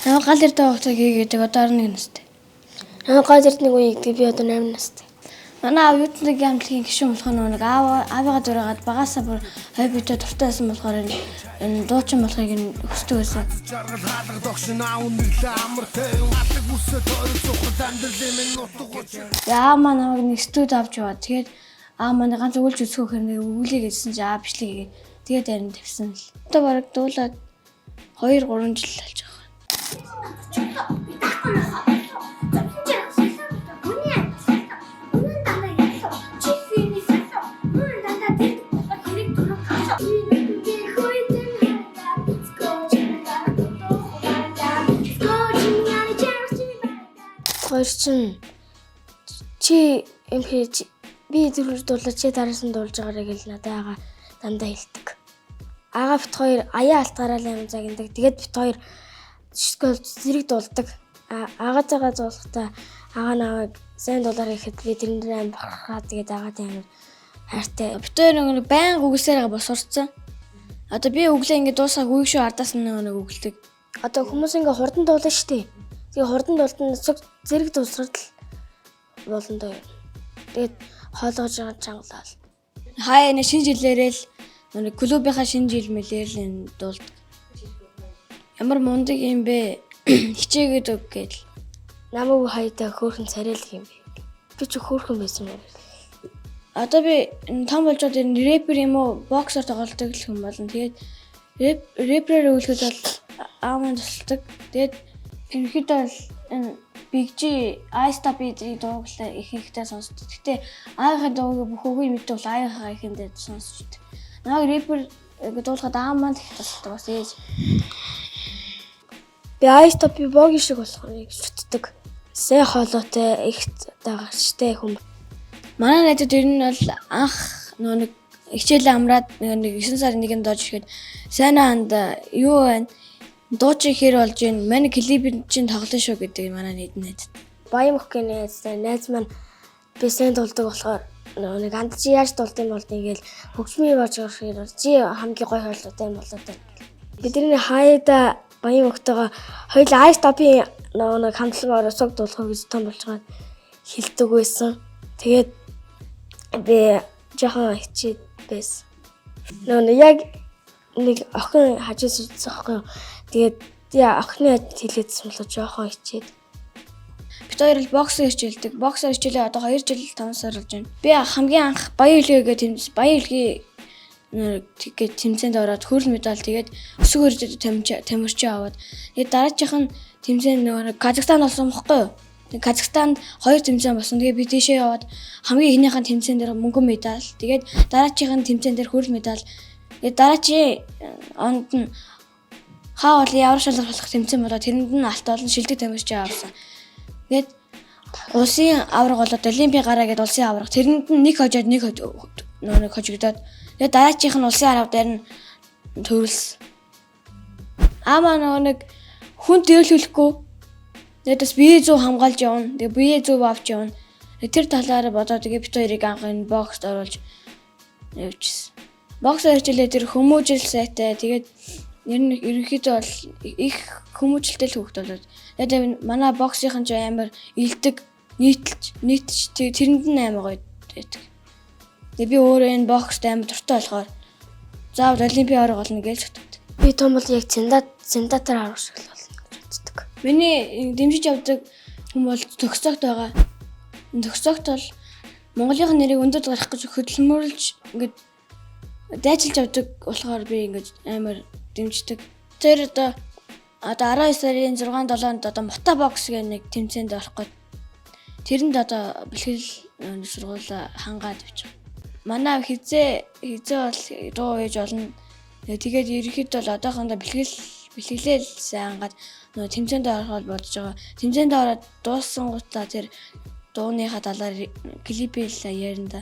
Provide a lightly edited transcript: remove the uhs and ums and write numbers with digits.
Гал эрдэ хугацааг хийгээд одоо 11 настай. Гал эрдний үе гэдэг би одоо 8 настай. Манай аав ютубын гамтлагийн гишүүн болох нь нэг аавыгаа дураагаад багасаа бүр хоббитой дуртайсан болохоор энэ дуучин болохыг хүсдэг байсан. Яа маа намайг нэг студ авч яваа. Тэгээд аа манай ганц өгүүлж өсгөх хэрэг өгүүлээ гэсэн чи аа бичлэг хийгээд тэгээд харин тавьсан л. Одоо бараг дуулаад 2 3 жил болж байгаа. Хоёрчин чи MP би дөрөв дуулаад чи дараас нь дуулж байгаарай гэл надад дандаа хэлдэг. Аага бит хоёр аяа алтгаараа л юм загиндаг. Тэгээд бит хоёр жишгэл зэрэг дуулдаг. Аагаатайгаа дуулахдаа аага наваг сайн дуулаар ихэд би тэрэн дээр аим бахархаа тэгээд аагаад амар хайртай. Бит хоёр нэг баян үгсээрээ босорцсон. Одоо би өглөө ингэ дуусах үеиг шүү ардаас нэг өглөдөг. Одоо хүмүүс ингэ хурдан дуулна штэ. Тэгээ хурдан дуултан зэрэг дуусраад л болно доо. Тэгээд хоолгож байгаа чангалал. Хаяа энэ шинэ жилээрээ л нэг клубийнхаа шинэ жил мэлээр л энэ дуулдаг. Ямар мундаг юм бэ? Хичээгээд өг гээл. Намайг хаяатаа хөөрхөн царайлг юм бэ. Би ч хөөрхөн байсан юм. Одоо би том болж байгаа энэ рэпер юм уу боксер тоглодог л хүн болно. Тэгээд рэперээр өгөхөд бол ааман тусалдаг. Тэгээд ерөнхийдөө энэ Big G Ice Top-ийн дууглаа их ихтэй сонсдог. Гэтэ аагийн дууг бүх үгүй мэддэг бол аагийн ихэндээ сонсдог. Намайг рэпер дуулахад ааман тусалдаг бас ээж. Би Ice Top-ийн боги шиг болохыг шүтдэг. Сэ хоолойтой их дагагчтай хүн. Манай найзууд ер нь бол анх нэг хичээлээ амраад нэг 9 сарын 1-нд доош ирэхэд сайнаа ханд юу байна? Дуучин хэр болж байна? Манай клипийн чинь тоглоно шүү гэдэг манай найз. Баямхгийн найз маань би сайн дуулдаг болохоор нэг анд чи яаж дуулдаг юм бол ингээл хөгжмийн болж байгаа хэрэг чи хамгийн гоё хоолойтой юм болоо та. Бидний хаяада Баямхтайгаа хоёул Ice Top-ийн нэг хамтлагаар сог дуулах гэж том болж байгаа хэлдэг байсан. Тэгээд би жоохон хичээд байсан. Яг нэг охин хажууд суухгүй. Тэгээд охины хэлээдсэн болоо жоохон хичээд. Бид хоёр л боксер хичээлдэг. Боксер хичээлээ одоо 2 жил 5 сар болж байна. Би хамгийн анх баян үлгээгээ баян үлгээ тэгээд тэмцээнд ороод хөрөл медаль тэгээд өсөг хөрөж тамирчин аваад тэгээд дараачихын тэмцээнд нэг Казахстан болсон бохгүй юу? Казахстанд 2 тэмцээн болсон. Тэгээд би тийшээ яваад хамгийн ихнийхэн тэмцээн дээр мөнгөн медаль. Тэгээд дараачихын тэмцээн дээр хөрөл медаль. Тэгээд дараачийн онд нь хаа бол ямар шалрах тэмцээн болоод тэрэнд нь алт олон шилдэг тамирчин авсан. Тэгээд улсын авраг болоод олимпийн гараа гэдэг улсын авраг. Тэрэнд нь нэг хожоод нэг хожигдоод тэгээд дараачихын улсын арга дээр нь төрүүлсэн. Аамаа нэг хүн төрөлхөхгүй. Тэгээд бас бие зүү хамгаалж явна. Тэгээд бие зүү авч явна. Тэр талаараа бодоод тэгээд бит хоёрыг анх энэ боксд оруулж явчихсан. Боксер хичээлээ тэр хүмүүжил сайтай. Тэгээд ерөнхийдөө бол их хүмүүжлтэй л хөвгт болоод. Тэгээд манай боксийнхан ч амар илдэг, нийтж тэрэнд нь амар гоё байдаг. Тэгээд би өөрөө энэ боксд амар дуртай болохоор заавал олимпийн орог олно гэж боддог. Би том бол яг цендатар авах шиг болно гэж боддог. Миний дэмжиж явдаг хүн бол төгсөгт байгаа. Төгсөгт бол Монголын нэрийг өндөд гарах гэж хөдөлмөрлж ингээд дайчилж явдаг болохоор би ингээд амар дэмждэг. Тэр одоо 12 сарын 6-7-нд одоо Мота бокс гэх нэг тэмцээнд орох гээд тэрэнд одоо бэлтгэл сургуулаа хангаад явж байгаа. Манай хизээ бол дуу хийж олно. Тэгээд ерөнхийдөө бол одоохондоо бэлгэлээ сайн хангаад нөгөө тэмцээнд ороход бодож байгаа. Тэмцээнд ороод дууссан гутаа тэр дууныхаа талаар клипээ л ярина да.